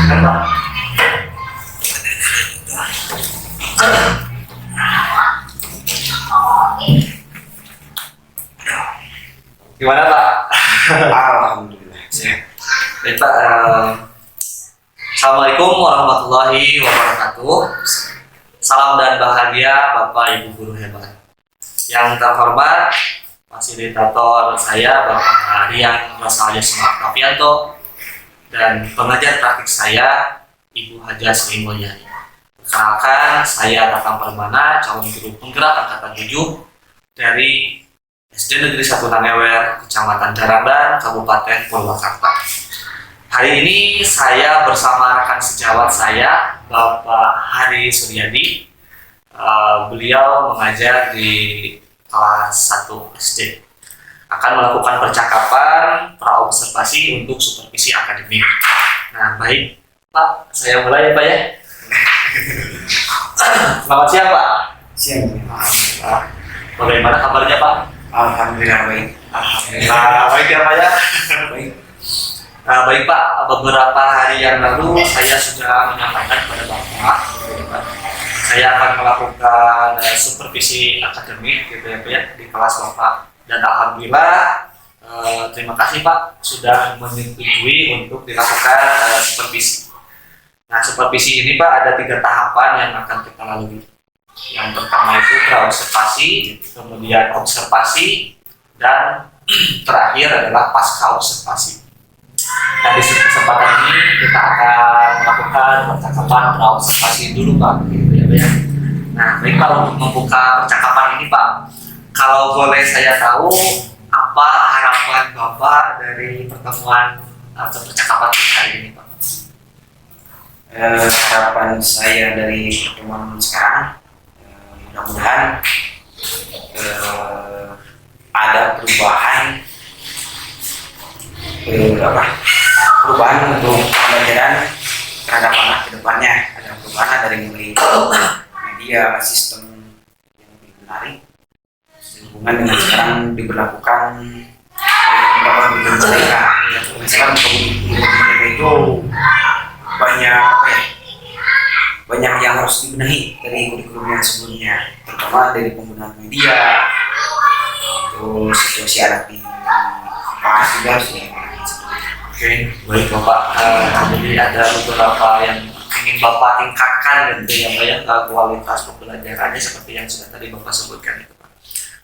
Gimana Pak? Alhamdulillah. Baik Pak. Assalamualaikum warahmatullahi wabarakatuh. Salam dan bahagia Bapak Ibu guru hebat. Yang terhormat fasilitator saya Bapak Rian Rasalja Sumarkapianto dan pengajar praktik saya Ibu Haja Sri Mulyani. Perkenalkan, saya Tatang Permana, calon guru penggerak angkatan 7 dari SD Negeri 1 Nanewer, Kecamatan Darandan, Kabupaten Purwakarta. Hari ini saya bersama rekan sejawat saya, Bapak Hari Suryadi. Beliau mengajar di kelas 1 SD. Akan melakukan percakapan praobservasi untuk supervisi akademik. Nah, baik Pak, saya mulai ya Pak ya. Selamat siang Pak. Siang. Bagaimana kabarnya Pak? Alhamdulillah baik. Alhamdulillah baik ya Pak ya. Baik. Baik Pak, beberapa hari yang lalu saya sudah menyampaikan kepada Bapak, saya akan melakukan supervisi akademik gitu ya Pak ya, di kelas Bapak. Dan alhamdulillah terima kasih Pak sudah menyetujui untuk dilakukan supervisi. Nah, supervisi ini Pak ada 3 tahapan yang akan kita lalui. Yang pertama itu praobservasi, kemudian observasi, dan terakhir adalah pasca observasi. Nah, di kesempatan ini kita akan melakukan percakapan praobservasi dulu Pak. Gitu ya. Nah, baik Pak, untuk membuka percakapan ini Pak, kalau boleh saya tahu apa harapan Bapak dari pertemuan atau percakapan kita hari ini Pak? Harapan saya dari pertemuan sekarang, mudah-mudahan ada perubahan untuk pembelajaran terhadap anak ke depannya. Ada perubahan dari mulai media, sistem yang lebih menarik sehubungan dengan sekarang diberlakukan beberapa guru mereka. Sekarang guru mereka itu banyak yang harus dibenahi dari kurikulum yang sebelumnya, terutama dari penggunaan media, terus situasi anak di kelas juga harus dibenahi. Oke, baik Bapak. Jadi ada beberapa yang ingin Bapak tingkatkan gitu ya Pak ya, kualitas pembelajarannya seperti yang sudah tadi Bapak sebutkan itu Pak.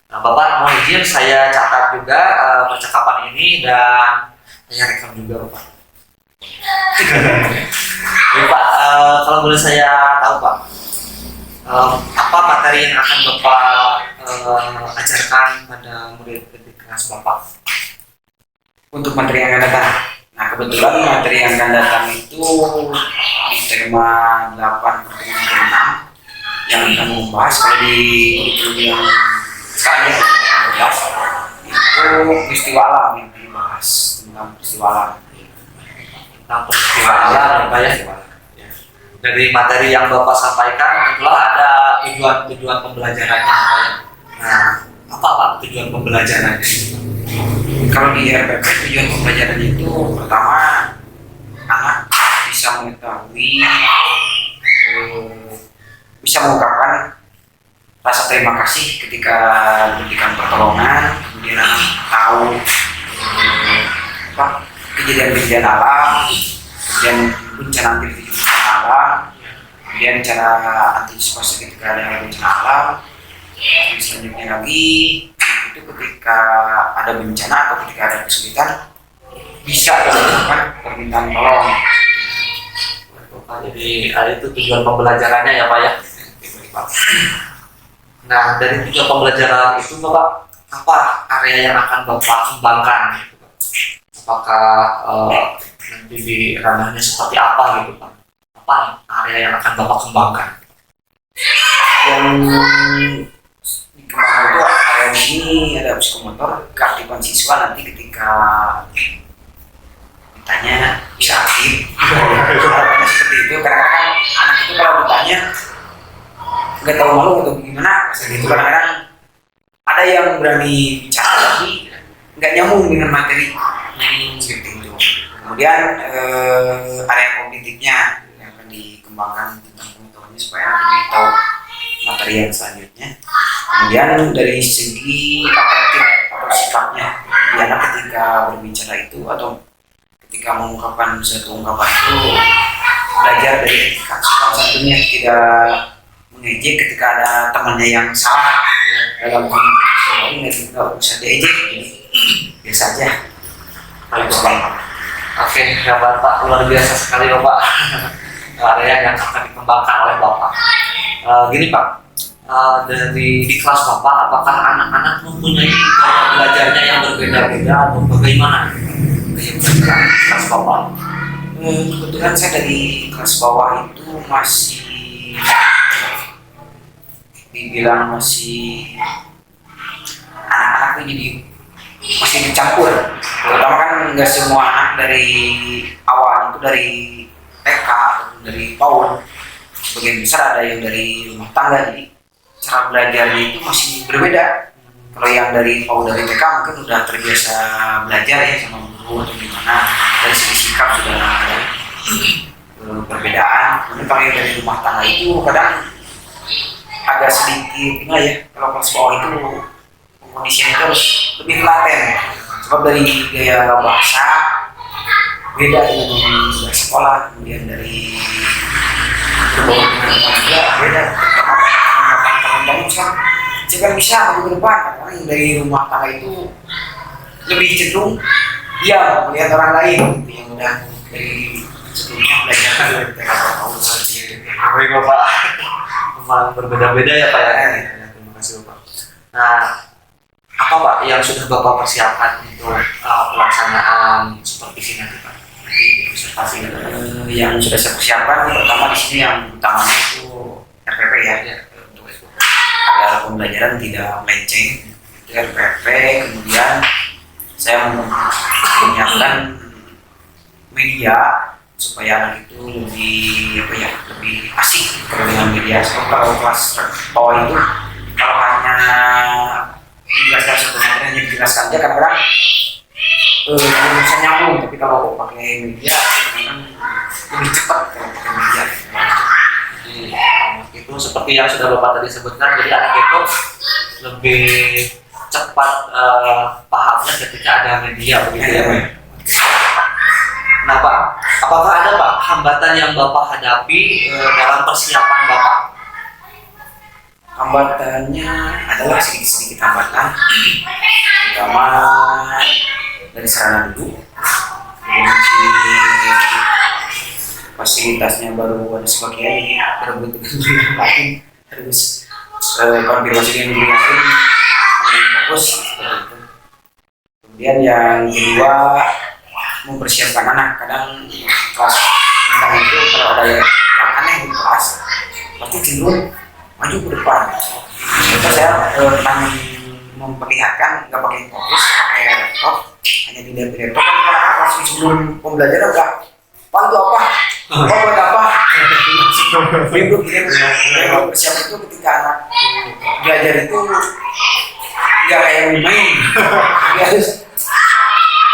Nah, Bapak mohon izin saya catat juga percakapan ini dan saya rekam juga Bapak. Baik Pak, kalau boleh saya tahu Pak, apa materi yang akan Bapak ajarkan pada murid di kelas Bapak? Untuk materi yang akan datang, nah kebetulan materi yang akan datang itu di tema 8/6 yang akan membahas kalau di kurikulum yang sekarang ya, itu peristiwa alam yang dibahas tentang peristiwa alam. Tentang peristiwa alam ya Pak ya. Dari materi yang Bapak sampaikan tentulah ada tujuan pembelajarannya Pak ya. Nah, apa Pak tujuan pembelajarannya? Kalau di RPP tujuan pembelajaran itu pertama anak bisa mengetahui, bisa mengungkapkan rasa terima kasih ketika diberikan pertolongan, kemudian anak tahu kejadian-kejadian alam, kemudian bencana alam, kemudian cara antisipasi ketika ada bencana alam. Selanjutnya lagi itu ketika ada bencana atau ketika ada kesulitan bisa dilakukan permintaan tolong. Jadi itu tujuan pembelajarannya ya Pak ya. Nah, dari tujuan pembelajaran itu Bapak, apa area yang akan Bapak kembangkan? Apakah nanti di ranahnya seperti apa gitu Pak? Apa area yang akan Bapak kembangkan? Yang dikembangkan itu area ini ada psikomotor, keaktifan siswa nanti ketika ditanya bisa aktif. Seperti itu, kadang-kadang anak itu kalau ditanya nggak tahu malu atau gimana, seperti itu kadang-kadang ada yang berani bicara tapi nggak nyambung dengan materi seperti itu. Kemudian area kognitifnya dikembangkan tentang pengetahuannya supaya anak lebih tahu materi yang selanjutnya. Kemudian dari segi afektif atau sikapnya, dia anak ketika berbicara itu atau ketika mengungkapkan suatu ungkapan itu belajar dari etika sopan santunnya, tidak mengejek ketika ada temannya yang salah dalam komunikasi ini, nggak usah diejek, biasa aja. Baik Bapak. Oke, ya Bapak, luar biasa sekali Bapak. Area yang akan dikembangkan oleh Bapak. Gini Pak, dari di kelas Bapak, apakah anak-anak mempunyai gaya belajarnya yang berbeda-beda atau bagaimana? Gaya belajar kelas Bapak? Kebetulan saya dari kelas bawah itu masih dibilang masih anak-anak itu jadi masih dicampur. Terutama kan nggak semua anak dari awal itu dari TK atau dari PAUD, sebagian besar ada yang dari rumah tangga, jadi cara belajarnya itu masih berbeda. Kalau yang dari PAUD dari TK mungkin udah terbiasa belajar ya sama guru atau gimana, dari segi sikap sudah ada perbedaan. Tapi kalau yang dari rumah tangga itu kadang agak sedikit enggak ya, kalau kelas bawah itu kondisinya itu harus lebih telaten, sebab dari gaya bahasa beda dengan dari sekolah, kemudian dari berbaur dengan juga beda. Teman-teman kan jangan bisa ke depan, karena yang dari rumah tangga itu lebih cenderung dia melihat orang lain gitu, yang udah dari sebelumnya belajar dari TK tahun sebelumnya. Baik Bapak, memang berbeda-beda ya Pak ya. Terima kasih Bapak. Nah, apa Pak yang sudah Bapak persiapkan untuk pelaksanaan supervisi nanti Pak? Nanti observasi yang sudah saya persiapkan pertama di sini yang utamanya itu RPP ya, untuk agar pembelajaran tidak melenceng, itu RPP. Kemudian saya menyiapkan media supaya anak itu lebih apa ya, lebih asik dengan media. Sebab kalau kelas bawah itu kalau hanya dijelaskan satu materi hanya dijelaskan aja kadang-kadang bisa nyambung, tapi kalau pakai media kadang lebih cepat kalau pakai media. Jadi itu seperti yang sudah Bapak tadi sebutkan, jadi anak itu lebih cepat pahamnya ketika ada media begitu ya Pak. Nah Pak, apakah ada Pak hambatan yang Bapak hadapi dalam persiapan Bapak? Hambatannya adalah sedikit-sedikit hambatan, terutama dari sarana duduk, fasilitasnya baru ada sebagian berebut dengan guru yang lain, harus konfirmasi dengan guru yang lain, fokus seperti itu. Kemudian yang kedua, mempersiapkan anak. Kadang kelas rendah itu kalau ada yang aneh di kelas pasti cenderung maju ke depan. Jadi saya tentang memperlihatkan nggak pakai fokus, pakai laptop, hanya dilihat di laptop. Kan kadang pasti sebelum pembelajaran udah pantu apa, buat apa, belum kita persiapan itu ketika anak belajar itu nggak kayak main, dia harus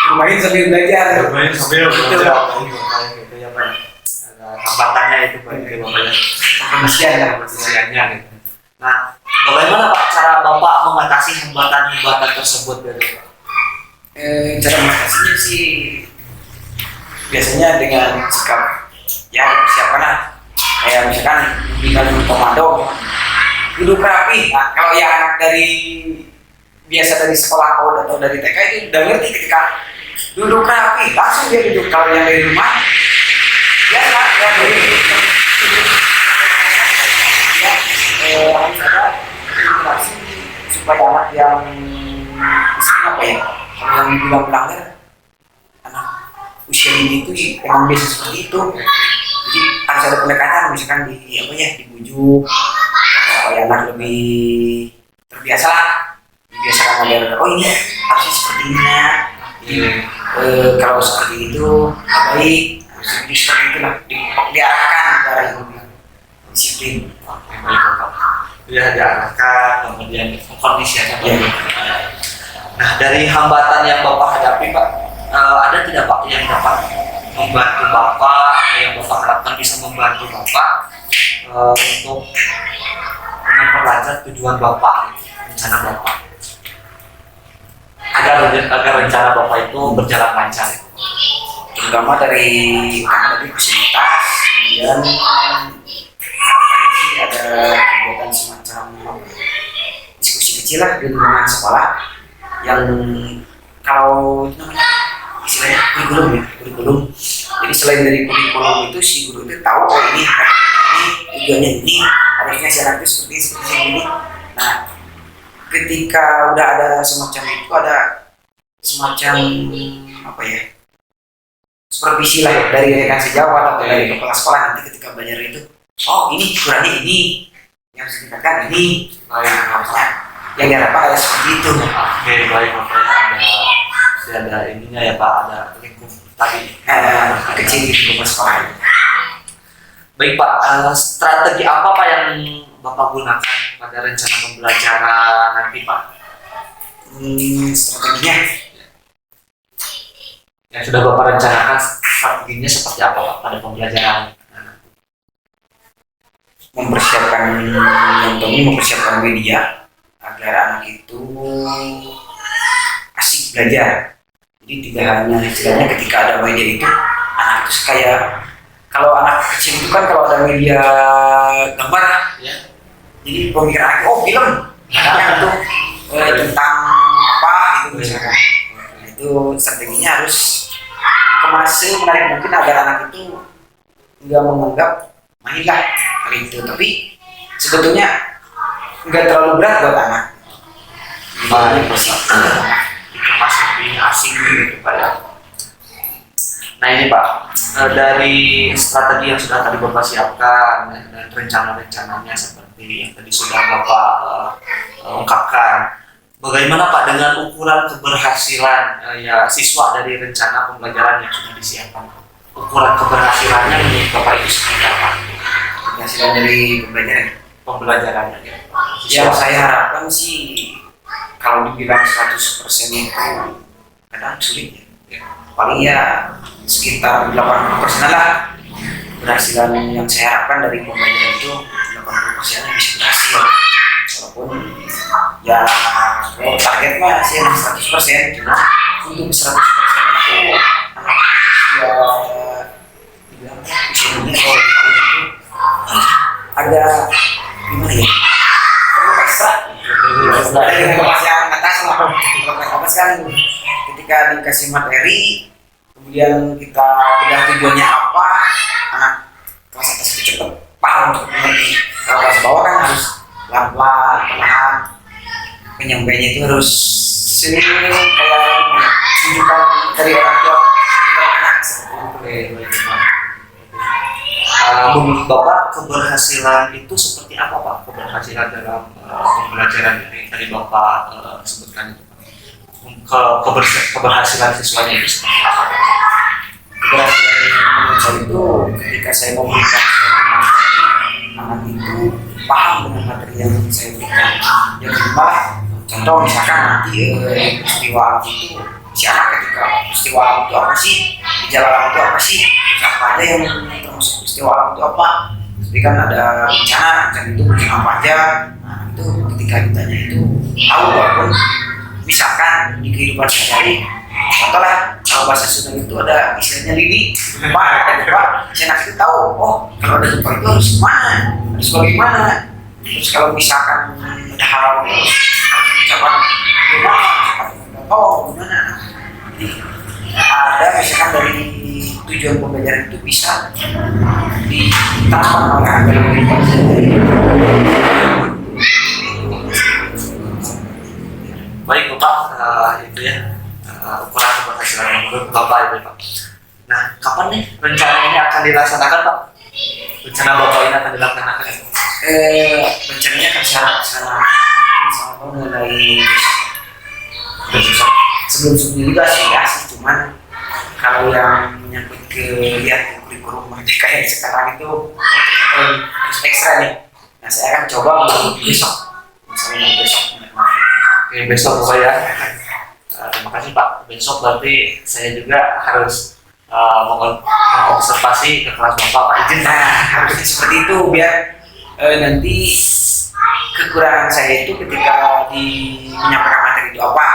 bermain sambil belajar. Bermain sambil belajar. Gitu ya Pak. Hambatannya itu Pak, itu Bapak ya. Pengisiannya gitu. Nah, bagaimana Pak cara Bapak mengatasi hambatan-hambatan tersebut gitu Pak? Cara mengatasinya sih biasanya dengan sikap ya persiapan lah. Kayak misalkan dikasih komando duduk rapi. Nah, kalau yang anak dari biasa dari sekolah atau dari TK itu udah ngerti ketika duduk rapi langsung dia duduk. Kalau yang dari rumah ya lah ya dari harus ada interaksi supaya anak yang apa ya, kalau yang dibilang pelanggar anak usia dini itu emang biasa seperti itu. Jadi harus ada pendekatan, misalkan di apa ya, dibujuk supaya anak lebih terbiasa lah, dibiasakan agar oh ini harusnya seperti ini ya. Kalau seperti itu nggak baik, seperti itulah diarahkan ke arah yang lebih disiplin. Ya diarahkan, kemudian kondisinya. Nah dari hambatan yang Bapak hadapi Pak, ada tidak Pak yang dapat membantu Bapak, yang Bapak harapkan bisa membantu Bapak untuk memperlancar tujuan Bapak, rencana Bapak, agar rencana Bapak itu berjalan lancar. Terutama karena dari fasilitas, kemudian harapannya sih ada kegiatan semacam diskusi kecil lah di lingkungan sekolah yang kalau itu namanya istilahnya kurikulum. Jadi selain dari kurikulum itu si guru itu tahu oh ini tujuannya ini harusnya syaratnya seperti ini. Nah, ketika udah ada semacam itu, ada semacam apa ya, supervisi lah ya, dari rekan sejawat atau dari kepala sekolah nanti ketika belajar itu, oh ini kurangnya ini, yang harus ditingkatkan ini, harusnya yang diharapkan ada seperti itu. Oke, baik Bapak, ada ininya ya Pak, ada lingkup tadi Kecil di lingkungan sekolah. Baik Pak, strategi apa Pak yang Bapak gunakan pada rencana pembelajaran nanti Pak? Strateginya Yang sudah Bapak rencanakan, strateginya seperti apa Pak pada pembelajaran? mempersiapkan media agar anak itu asik belajar. Jadi tidak hanya istilahnya ketika ada media itu anak itu kayak, kalau anak kecil itu kan kalau ada media gambar ya, jadi pemikiran anak oh film itu tentang apa gitu misalkan. Nah, itu strateginya harus dikemas menarik mungkin agar anak itu nggak menganggap main lah hal itu, tapi sebetulnya nggak terlalu berat buat anak. Dikemas lebih asing gitu Pak ya. Nah ini Pak, dari strategi yang sudah tadi Bapak siapkan dan rencana-rencananya seperti yang tadi sudah Bapak ungkapkan, bagaimana Pak dengan ukuran keberhasilan ya siswa dari rencana pembelajaran yang sudah disiapkan? Ukuran keberhasilannya menurut Bapak itu seperti apa? Keberhasilan dari pembelajarannya ya. Yang saya harapkan sih kalau dibilang 100% itu kadang sulit ya. Paling ya sekitar 80% lah keberhasilan yang saya harapkan dari pembelajaran itu 80% bisa berhasil. Walaupun ya kalau target mah sih 100%, cuma untuk 100% itu anak ya dibilang usianya kalau itu agak gimana ya, perlu ekstra dari kelas yang atas lah. Atas kan ketika dikasih materi kemudian kita bedah tujuannya apa, anak kelas atas itu cepat paham untuk mengerti. Kalau kelas bawah kan harus pelan-pelan, perlahan, penyampaiannya itu harus kayak tunjukkan dari orang tua ke anak seperti itu. Menurut Bapak keberhasilan itu seperti apa Pak? Keberhasilan dalam pembelajaran ini tadi Bapak sebutkan itu. Keberhasilan siswanya itu seperti apa? Keberhasilan menurut saya itu ketika saya memberikan anak itu paham dengan materi yang saya berikan. Yang kedua, contoh misalkan nanti peristiwa alam itu, si anak ketika peristiwa alam itu apa sih, gejala alam itu apa sih, apa aja yang termasuk peristiwa alam itu apa. Tapi kan ada bencana itu bencana apa aja. Nah itu ketika ditanya itu tahu, walaupun misalkan di kehidupan sehari-hari, contoh lah kalau bahasa Sunda itu ada istilahnya lini, Pak, si anak itu tahu, oh kalau ada gempa itu harus gimana, harus bagaimana. Terus kalau misalkan ada hal ucapan oh gimana. Jadi ada misalkan dari tujuan pembelajaran itu bisa diterapkan oleh anak dalam kehidupan sehari-hari. Baik Bapak, itu ya ukuran keberhasilan menurut Bapak itu Pak. Nah, kapan nih rencana ini akan dilaksanakan Pak? Rencana Bapak ini akan dilaksanakan? Rencananya akan saya laksanakan mulai besok. Sebelum juga sih ya, cuman kalau yang menyangkut ke lihat kurikulum merdeka yang sekarang itu harus ekstra nih. Nah, saya akan coba besok, misalnya besok. Oke, besok Bapak ya. Terima kasih Pak. Besok berarti saya juga harus mengobservasi ke kelas Bapak Pak, izin. Nah, harusnya seperti itu biar nanti kekurangan saya itu ketika di menyampaikan materi itu apa.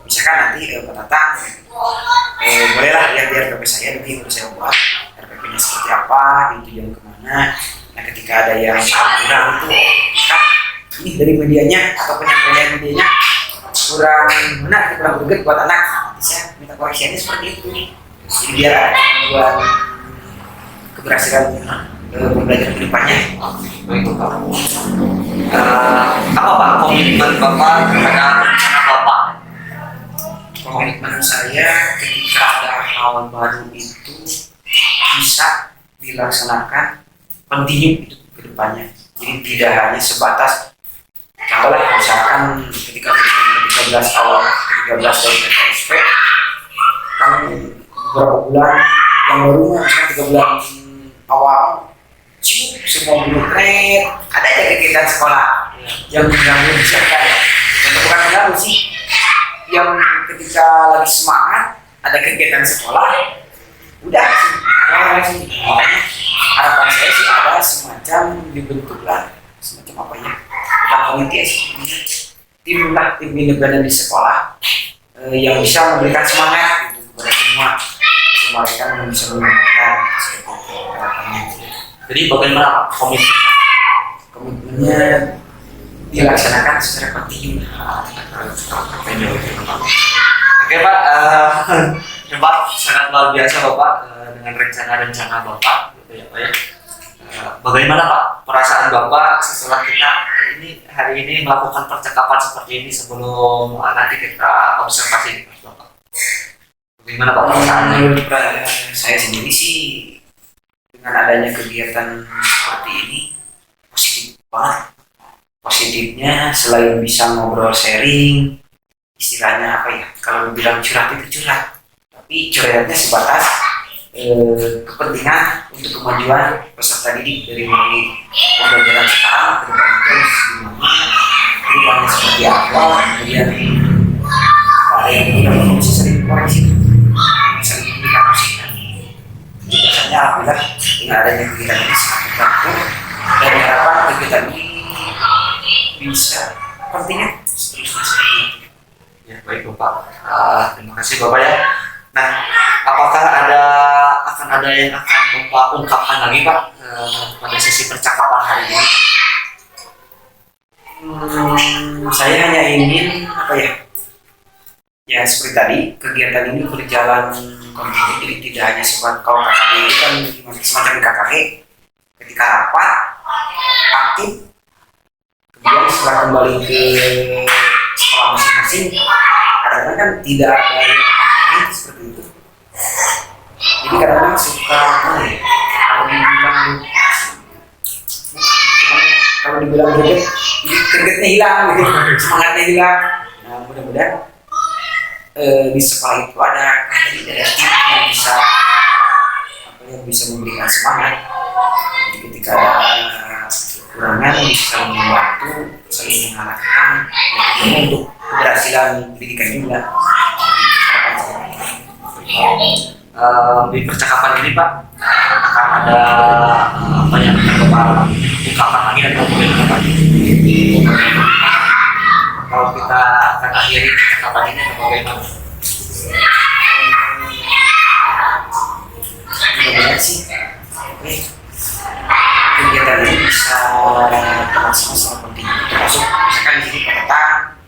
Misalkan nanti pendatang bolehlah lihat di RPP saya, nanti harus saya buat RPP-nya seperti apa, tujuan kemana. Nah ketika ada yang kurang itu kan ini dari medianya atau penyampaian medianya kurang benar, kurang greget buat anak, nanti saya minta koreksinya seperti itu. Jadi biar ada tujuan keberhasilan pembelajaran ke depannya. Baik Bapak. Apa Pak komitmen Bapak terhadap rencana Bapak? Komitmen saya ketika ada hal baru itu bisa dilaksanakan continue itu ke depannya. Jadi tidak hanya sebatas contoh lah misalkan ketika 13 awal 13 dari PTSP kan beberapa bulan yang baru misalkan 3 bulan awal semua belum keren, ada aja kegiatan sekolah yang mengganggu misalkan dan bukan mengganggu sih, yang ketika lagi semangat ada kegiatan sekolah udah langsung. Makanya harapan saya sih ada semacam dibentuk lah semacam apa ya, bukan komite sih, tim lah, tim independen di sekolah yang bisa memberikan semangat gitu kepada semua rekan yang bisa menggunakan seperti itu harapannya. Jadi bagaimana komitmennya? Komitmennya dilaksanakan secara kontinu. Oke Pak, Pak sangat luar biasa Bapak dengan rencana-rencana Bapak, gitu ya Pak ya. Bagaimana Pak perasaan Bapak setelah kita hari ini melakukan percakapan seperti ini sebelum nanti kita observasi di kelas Bapak? Bagaimana Pak perasaannya? Menurut saya sendiri sih dengan adanya kegiatan seperti ini positif banget. Positifnya selain bisa ngobrol sharing, istilahnya apa ya, kalau bilang curhat itu curhat, tapi curhatnya sebatas kepentingan untuk kemajuan peserta didik dari mulai pembelajaran sekarang ke depan terus gimana, kedepannya seperti apa, kemudian ada yang udah bisa sering koreksi, sering dikasihkan. Biasanya alhamdulillah dengan adanya kegiatan ini sangat membantu dan harapan kegiatan ini bisa pentingnya seterusnya seperti itu. Ya baik Bapak, terima kasih Bapak ya. Nah, apakah akan ada yang akan Bapak ungkapkan lagi Pak pada sesi percakapan hari ini? Saya hanya ingin apa ya? Ya seperti tadi kegiatan ini berjalan kontinu, jadi tidak hanya sebat kalau KKD itu kan semacam KKD ketika rapat aktif, kemudian setelah kembali ke sekolah masing-masing kadang-kadang kan tidak ada yang lain seperti itu. Jadi kadang-kadang suka kalau dibilang greget, gregetnya hilang gitu, semangatnya hilang. Nah mudah-mudahan di sekolah itu ada tim yang bisa bisa memberikan semangat. Jadi ketika ada kekurangan bisa saling membantu, saling mengarahkan, untuk keberhasilan pendidikan juga. Di percakapan ini Pak akan ada apa yang Bapak ungkapkan lagi dan kemudian Bapak kalau kita akan akhiri percakapan ini bagaimana? Mudah-mudahan sih kegiatan ini bisa terlaksana sama penting, termasuk misalkan di sini pendatang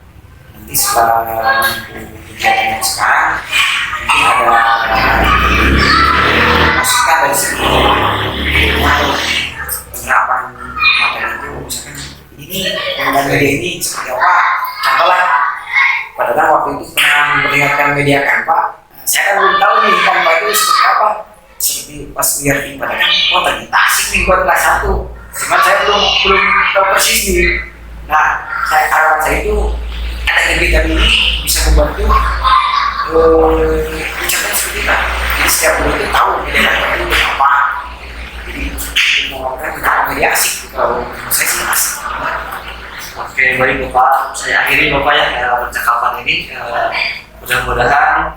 nanti setelah kegiatan yang sekarang mungkin ada masukan dari segi penerapan materi itu, misalkan ini penggunaan media ini seperti apa. Contoh lah, pada waktu itu pernah memperlihatkan media Canva, saya kan belum tahu nih Canva itu seperti apa. Seperti pas lihat di pada kan, oh ternyata asik nih buat kelas 1. Cuman saya belum tahu persis nih. Nah, harapan saya itu ada kegiatan ini bisa membantu mencapai seperti itu. Jadi setiap guru itu tahu media Canva itu apa. Jadi menggunakan media asik kalau saya sih asik. Oke baik Bapak, saya akhiri Bapak ya percakapan ini. Mudah-mudahan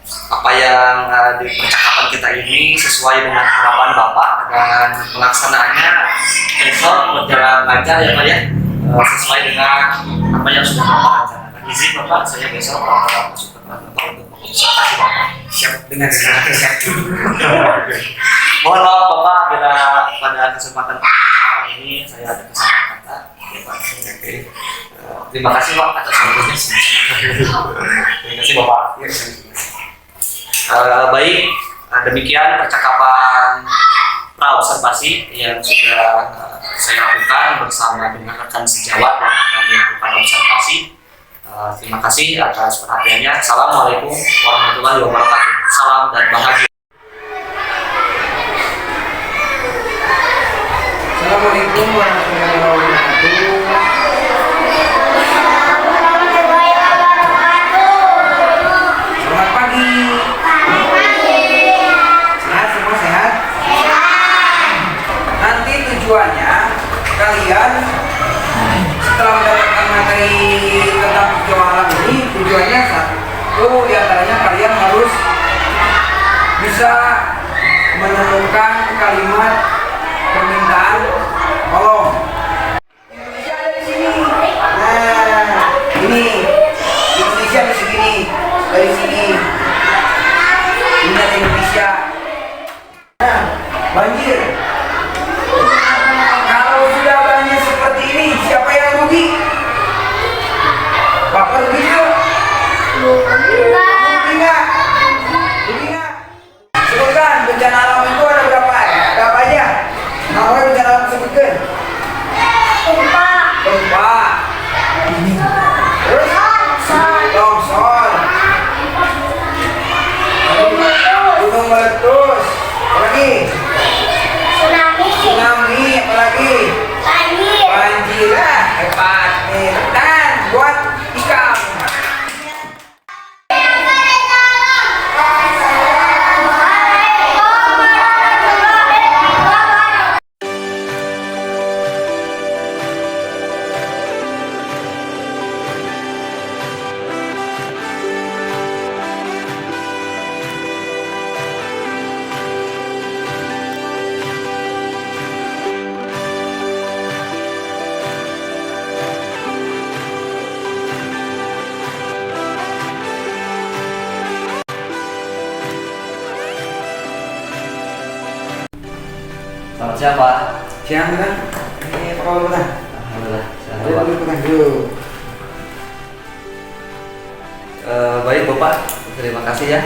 apa yang di percakapan kita ini sesuai dengan harapan Bapak dan pelaksanaannya besok berjalan lancar ya Pak ya, sesuai dengan apa yang sudah Bapak rencanakan. Izin Bapak, saya besok masuk ke kantor Bapak untuk observasi Bapak. Siap dengan segala siap. Mohon maaf Bapak bila pada kesempatan ini saya ada kesalahan kata. Ya, Pak. Oke. Terima kasih Pak atas waktunya. Terima kasih Bapak. Baik, demikian percakapan praobservasi yang sudah saya lakukan bersama dengan rekan sejawat yang akan dilakukan observasi. Terima kasih atas perhatiannya. Assalamualaikum warahmatullahi wabarakatuh. Salam dan bahagia. Assalamualaikum warahmatullahi wabarakatuh. Selamat pagi. Sehat semua sehat? Nanti tujuannya kalian setelah mendapatkan materi tentang pejuang alam ini, tujuannya satu diantaranya kalian harus bisa menemukan kalimat permintaan tolong. Indonesia ada di sini. Nah, ini Indonesia di segini, dari sini. Ini ada Indonesia. Nah, banjir. Kalau sudah banjir seperti ini, siapa yang rugi? Bapak rugi nggak? Rugi nggak? Rugi nggak? Sebutkan bencana alam itu ada berapa ya? Ada apa aja? Namanya bencana alam sebutkan. Gempa. Terus? Longsor. Gunung meletus. Apa lagi? Tsunami. Apa lagi? Banjir. Hebat nih. Dan buat ikan. Selamat siang Pak. Siang kan? Ini apa kabar kan? Alhamdulillah. Sehat, Ayo Pak. duduk kan dulu. Baik Bapak, terima kasih ya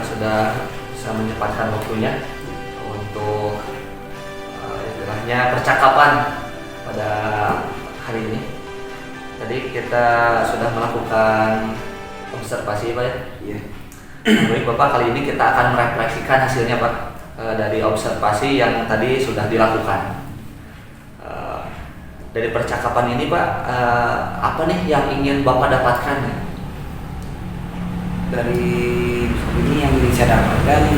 sudah bisa menyempatkan waktunya untuk istilahnya percakapan pada hari ini. Tadi kita sudah melakukan observasi Pak ya. Iya. Baik Bapak, kali ini kita akan merefleksikan hasilnya Pak dari observasi yang tadi sudah dilakukan. Dari percakapan ini Pak, apa nih yang ingin Bapak dapatkan? Dari ini yang ingin saya dapatkan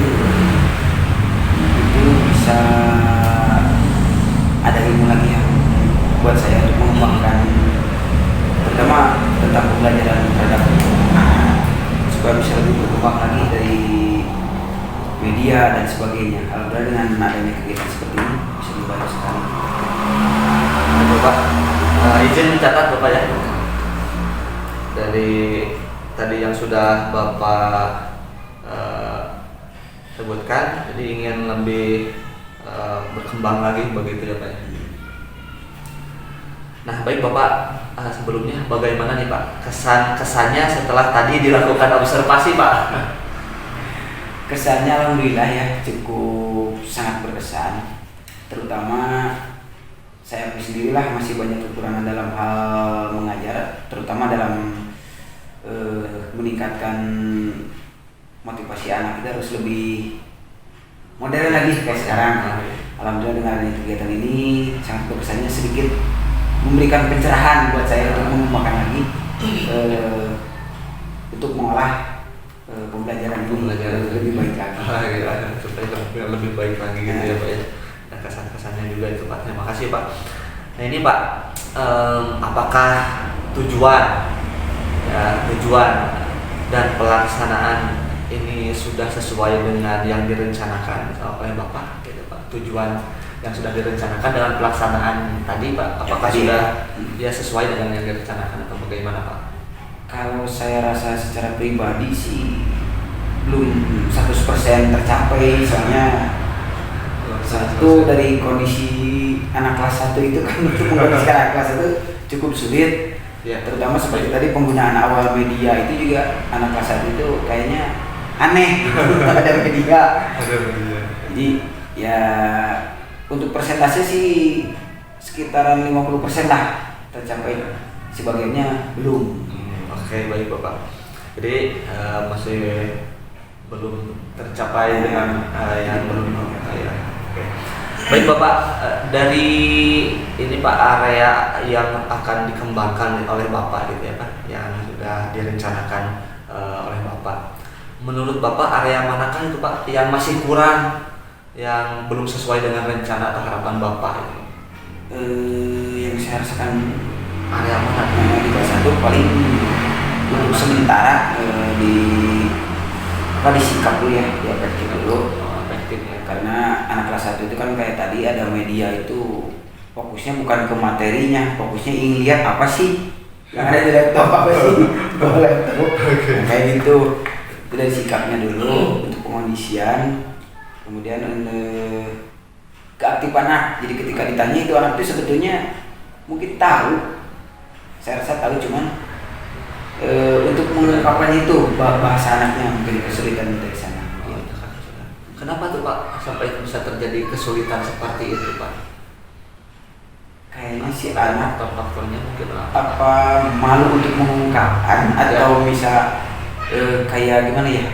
itu bisa ada ilmu lagi yang buat saya untuk mengembangkan pertama tentang pembelajaran terhadap anak supaya bisa lebih berkembang lagi dari media dan sebagainya. Alhamdulillah dengan adanya kegiatan seperti ini bisa dibantu sekali. Bapak, izin mencatat Bapak ya. Dari tadi yang sudah Bapak sebutkan, jadi ingin lebih berkembang lagi begitu ya Pak. Nah baik Bapak, sebelumnya bagaimana nih Pak kesannya setelah tadi dilakukan observasi Pak? Kesannya alhamdulillah ya cukup sangat berkesan, terutama saya sendirilah masih banyak kekurangan dalam hal mengajar, terutama dalam meningkatkan motivasi anak kita harus lebih modern lagi kayak sekarang. Alhamdulillah dengan adanya kegiatan ini sangat berkesannya, sedikit memberikan pencerahan buat saya untuk mengembangkan lagi untuk mengolah pembelajaran ini lebih baik lagi. Supaya lebih baik lagi gitu ya Pak ya. Dan kesan-kesannya juga itu Pak. Terima kasih Pak. Nah ini Pak, apakah tujuan dan pelaksanaan ini sudah sesuai dengan yang direncanakan oleh Bapak gitu Pak? tujuan yang sudah direncanakan dengan pelaksanaan tadi Pak? Apakah sudah ya sesuai dengan yang direncanakan atau bagaimana Pak? Kalau saya rasa secara pribadi sih belum 100% tercapai, soalnya satu dari kondisi anak kelas 1 itu kan untuk mengkondisikan anak kelas 1 cukup sulit ya, terutama seperti tadi penggunaan awal media itu juga anak kelas 1 itu kayaknya aneh ada media. Jadi ya untuk persentase sih sekitaran 50% lah tercapai, sebagainya belum. Oke, baik Bapak. Jadi masih belum tercapai dengan yang belum ya. Oke. Baik Bapak, dari ini Pak, area yang akan dikembangkan oleh Bapak gitu ya Pak, yang sudah direncanakan oleh Bapak. Menurut Bapak area manakah itu Pak yang masih kurang, yang belum sesuai dengan rencana atau harapan Bapak itu? Yang saya rasakan Area mana? di kelas 1 paling untuk sementara disikap dulu ya, efektif dulu. Efektif ya. Karena anak kelas 1 itu kan kayak tadi ada media itu fokusnya bukan ke materinya, fokusnya ingin lihat apa sih yang ada di laptop, apa sih laptop. Kayak gitu. Itu dari sikapnya dulu untuk pengondisian. Kemudian keaktifan anak. Jadi ketika ditanya itu anak itu sebetulnya mungkin tahu. Saya rasa tahu, cuman untuk mengungkapkan itu bahasa anaknya mungkin kesulitan dari sana. Kenapa tuh Pak sampai bisa terjadi kesulitan seperti itu Pak? Kayaknya si anak faktornya mungkin apa malu untuk mengungkapkan atau bisa kayak gimana ya?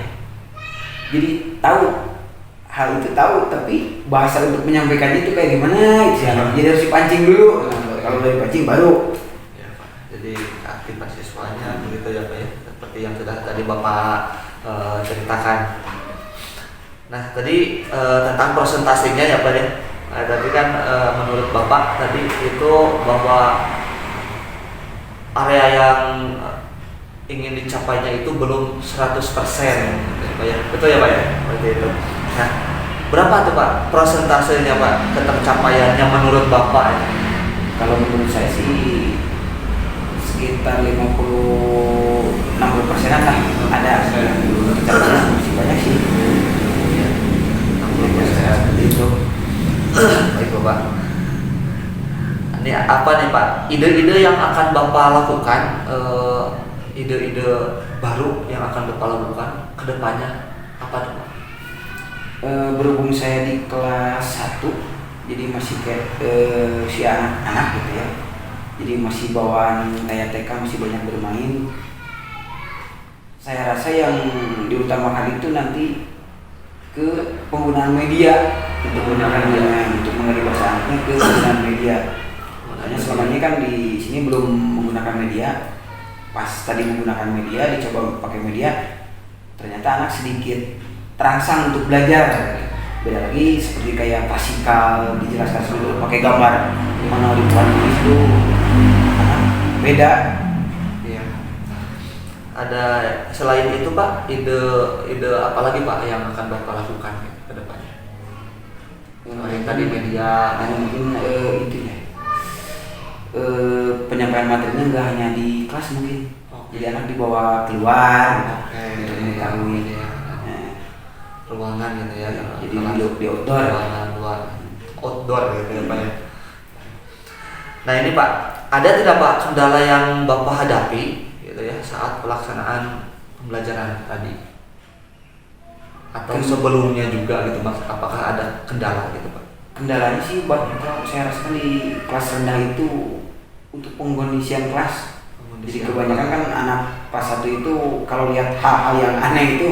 Jadi tahu hal itu tahu, tapi bahasa untuk menyampaikannya itu kayak gimana? Jadi harus dipancing dulu. Kalau udah dipancing baru. Ya Pak. Jadi aktifan siswanya begitu ya Pak ya. Seperti yang sudah tadi Bapak ceritakan. Nah tadi tentang presentasinya ya Pak ya. Tadi kan menurut Bapak tadi itu bahwa area yang ingin dicapainya itu belum 100% gitu, Pak ya. Betul ya Pak ya? Seperti itu. Nah berapa tuh Pak persentasenya Pak ketercapaiannya menurut Bapak ya? Kalau menurut saya sih sekitar 50-60%an lah ada. Tercapai masih banyak sih. Itu baik Bapak. Ini apa nih Pak? Ide-ide yang akan Bapak lakukan, ide-ide baru yang akan Bapak lakukan ke depannya apa tuh Pak? Berhubung saya di kelas 1, jadi masih kayak si anak-anak gitu ya. Jadi masih bawaan kayak TK, masih banyak bermain. Saya rasa yang diutamakan itu nanti ke penggunaan media, untuk mengenai bahasa anaknya ke penggunaan media. Makanya selama ini kan di sini belum menggunakan media. Pas tadi menggunakan media, dicoba pakai media, ternyata anak sedikit terangsang untuk belajar. Beda lagi seperti kayak klasikal, dijelaskan dulu pakai gambar, mana di tulis itu beda. Iya. Ada selain itu Pak, ide apa lagi Pak yang akan Bapak lakukan ke depannya? Selain tadi media, mungkin itu ya. Penyampaian materinya nggak hanya di kelas mungkin. Jadi anak dibawa keluar untuk mengetahui ruangan gitu ya. Jadi di outdoor. Ruangan luar, outdoor gitu ya Pak ya. Nah ini Pak, ada tidak Pak kendala yang Bapak hadapi gitu ya saat pelaksanaan pembelajaran tadi? Atau sebelumnya juga gitu Mas, apakah ada kendala gitu Pak? Kendalanya sih kalau saya rasakan di kelas rendah itu untuk pengkondisian kelas. Jadi kebanyakan kan anak kelas 1 itu kalau lihat hal-hal yang aneh itu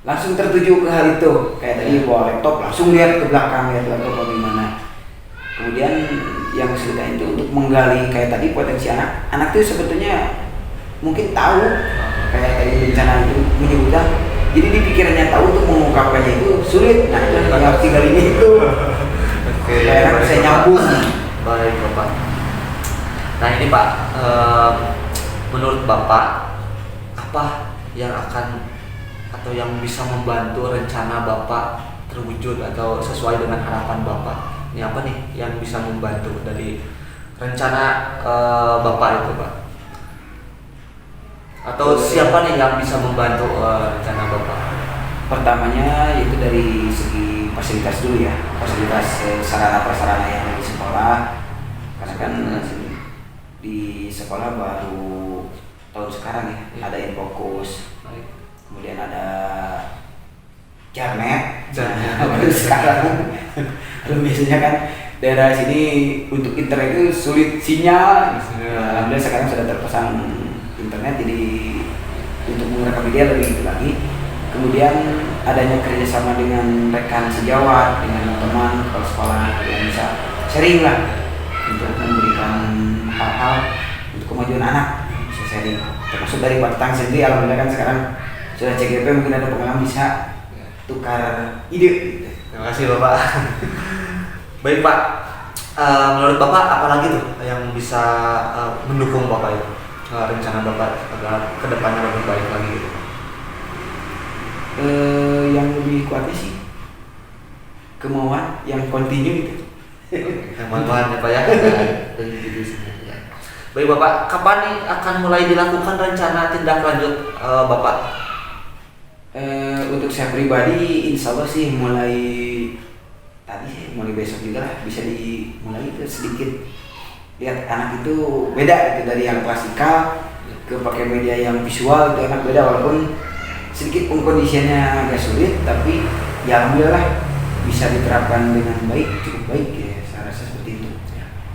langsung tertuju ke hal itu. Kayak tadi bawa laptop langsung lihat ke belakang, lihat laptop bagaimana. Kemudian yang kesulitan itu untuk menggali kayak tadi potensi anak itu sebetulnya mungkin tahu kayak tadi bencana itu menyebutkan, jadi di pikirannya tahu untuk mengungkapkannya itu sulit. Nah itu yang harus digalinya itu. Oke, anak bisa nyambung. Baik Bapak. Nah ini Pak, menurut Bapak apa yang akan atau yang bisa membantu rencana Bapak terwujud atau sesuai dengan harapan Bapak? Ini apa nih yang bisa membantu dari rencana Bapak itu, Pak? Atau siapa nih yang bisa membantu rencana Bapak? Pertamanya itu dari segi fasilitas dulu ya, fasilitas sarana prasarana yang ada di sekolah. Karena kan di sekolah baru tahun sekarang ya, ada Infokus, kemudian ada Jarnet. Baru sekarang. Kalau biasanya kan daerah sini untuk internet itu sulit sinyal. Alhamdulillah sekarang sudah terpasang internet, jadi untuk merekam video lebih gitu lagi. Kemudian adanya kerjasama dengan rekan sejawat, dengan teman kepala sekolah yang bisa sharing lah untuk memberikan hal-hal untuk kemajuan anak, bisa sharing. Termasuk dari Pak Tang sendiri, alhamdulillah kan sekarang sudah CGP, mungkin ada pengalaman bisa tukar ide. Terima kasih Bapak. Baik Pak, menurut Bapak apa lagi tuh yang bisa mendukung Bapak itu, rencana Bapak agar kedepannya lebih baik lagi gitu? Yang lebih kuatnya sih kemauan yang kontinu gitu. Kemauan ya Pak ya. Baik Bapak, kapan nih akan mulai dilakukan rencana tindak lanjut Bapak? Untuk saya pribadi, insya Allah sih mulai besok juga lah bisa dimulai. Itu sedikit lihat anak itu beda gitu, dari yang klasikal ke pakai media yang visual, itu anak beda, walaupun sedikit pengkondisiannya agak sulit, tapi ya alhamdulillah bisa diterapkan dengan baik, cukup baik ya, saya rasa seperti itu.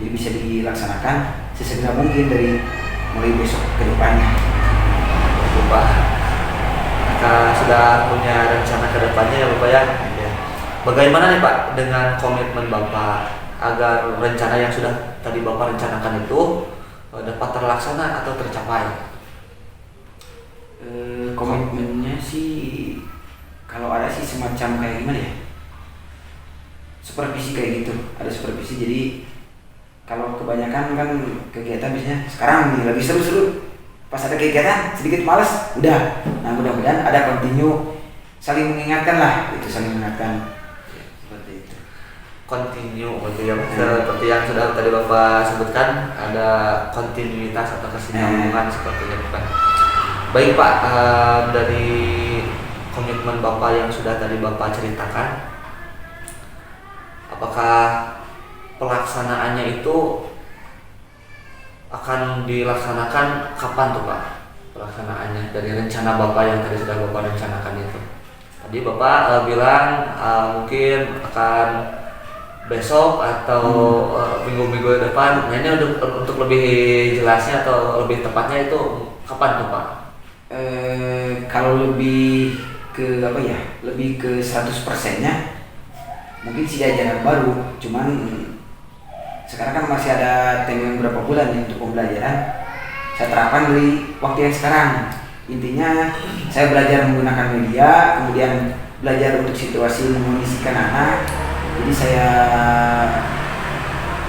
Jadi bisa dilaksanakan sesegera mungkin dari mulai besok ke depannya. Bapak, kita sudah punya rencana ke depannya ya Bapak ya. Bagaimana nih Pak dengan komitmen Bapak agar rencana yang sudah tadi Bapak rencanakan itu dapat terlaksana atau tercapai? Komitmennya sih kalau ada sih semacam kayak gimana ya, supervisi kayak gitu, ada supervisi. Jadi kalau kebanyakan kan kegiatan biasanya sekarang nih lagi seru-seru, pas ada kegiatan sedikit malas udah. Nah mudah-mudahan ada kontinu, saling mengingatkan lah, itu saling mengingatkan seperti itu. Continue berarti ya, seperti yang sudah tadi Bapak sebutkan, ada kontinuitas atau kesinambungan seperti itu Pak. Baik Pak, dari komitmen Bapak yang sudah tadi Bapak ceritakan, apakah pelaksanaannya itu akan dilaksanakan kapan tuh Pak? Pelaksanaannya dari rencana Bapak yang tadi sudah Bapak rencanakan itu. Tadi Bapak bilang mungkin akan besok atau minggu-minggu depan. Nah ini untuk lebih jelasnya atau lebih tepatnya itu kapan tuh Pak? Kalau lebih ke apa ya, lebih ke 100%-nya mungkin sih jajaran baru, cuman sekarang kan masih ada tenggang berapa bulan ya untuk pembelajaran. Saya terapkan dari waktu yang sekarang. Intinya saya belajar menggunakan media, kemudian belajar untuk situasi mengondisikan anak. Jadi saya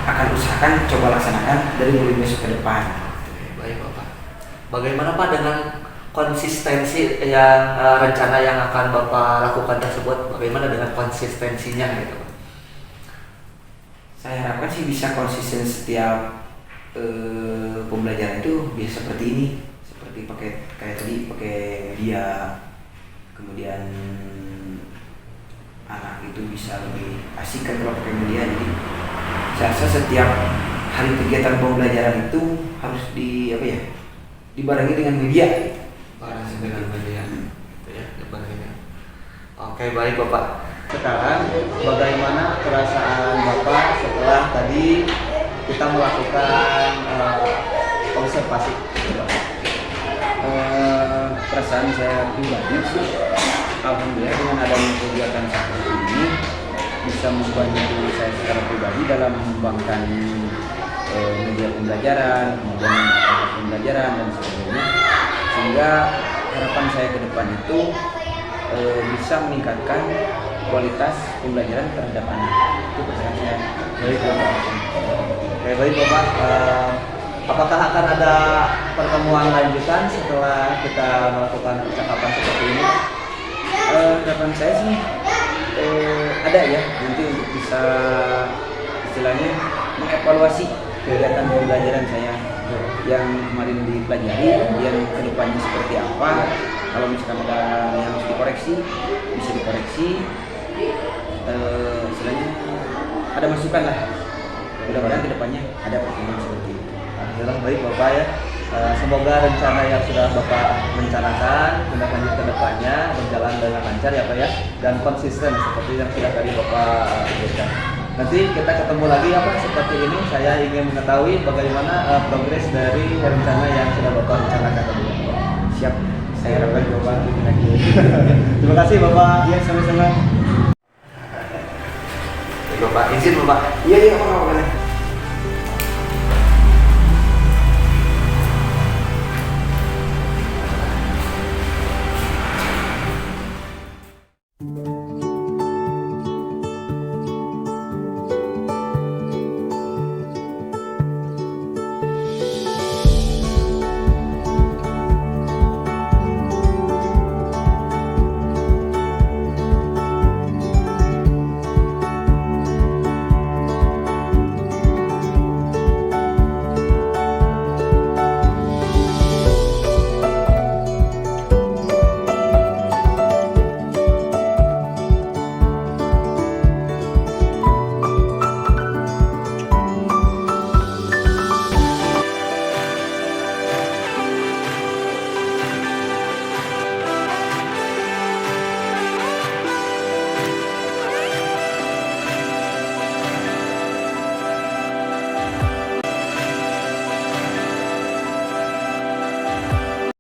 akan usahakan coba laksanakan dari mulai besok ke depan. Baik Bapak. Bagaimana Pak dengan konsistensi yang rencana yang akan Bapak lakukan tersebut? Bagaimana dengan konsistensinya gitu? Saya harapkan sih bisa konsisten setiap pembelajaran itu bisa seperti ini, seperti pakai kayak tadi pakai media, kemudian anak itu bisa lebih asik kan kalau pakai media. Jadi saya rasa setiap hari kegiatan pembelajaran itu harus dibarengi dengan media. Barengi dengan media, gitu ya, dibarengi. Oke baik Bapak. Sekarang bagaimana perasaan Bapak setelah tadi kita melakukan observasi? Perasaan saya pribadi sih, alhamdulillah dengan adanya kegiatan seperti ini bisa membantu saya secara pribadi dalam mengembangkan media pembelajaran, kemudian alat pembelajaran dan sebagainya, sehingga harapan saya ke depan itu bisa meningkatkan kualitas pembelajaran terhadap anak. Itu pesan saya. Baik Bapak. Oke baik Bapak. Apakah akan ada pertemuan lanjutan setelah kita melakukan percakapan seperti ini? Harapan saya sih ada ya nanti untuk bisa istilahnya mengevaluasi kegiatan pembelajaran saya yang kemarin dipelajari, yang kedepannya seperti apa. Kalau misalkan ada yang harus dikoreksi, bisa dikoreksi. Istilahnya ada masukan lah. Mudah-mudahan kedepannya ada perkembangan seperti itu. Alhamdulillah baik Bapak ya. Semoga rencana yang sudah Bapak rencanakan tindak lanjut ke depannya berjalan dengan lancar ya Pak ya, dan konsisten seperti yang sudah tadi Bapak berikan. Nanti kita ketemu lagi ya Pak seperti ini. Saya ingin mengetahui bagaimana progres dari rencana yang sudah Bapak rencanakan tadi. Siap, saya harapkan Bapak Terima kasih Bapak. Iya, sama-sama. Bapak izin Bapak. Iya, apa boleh.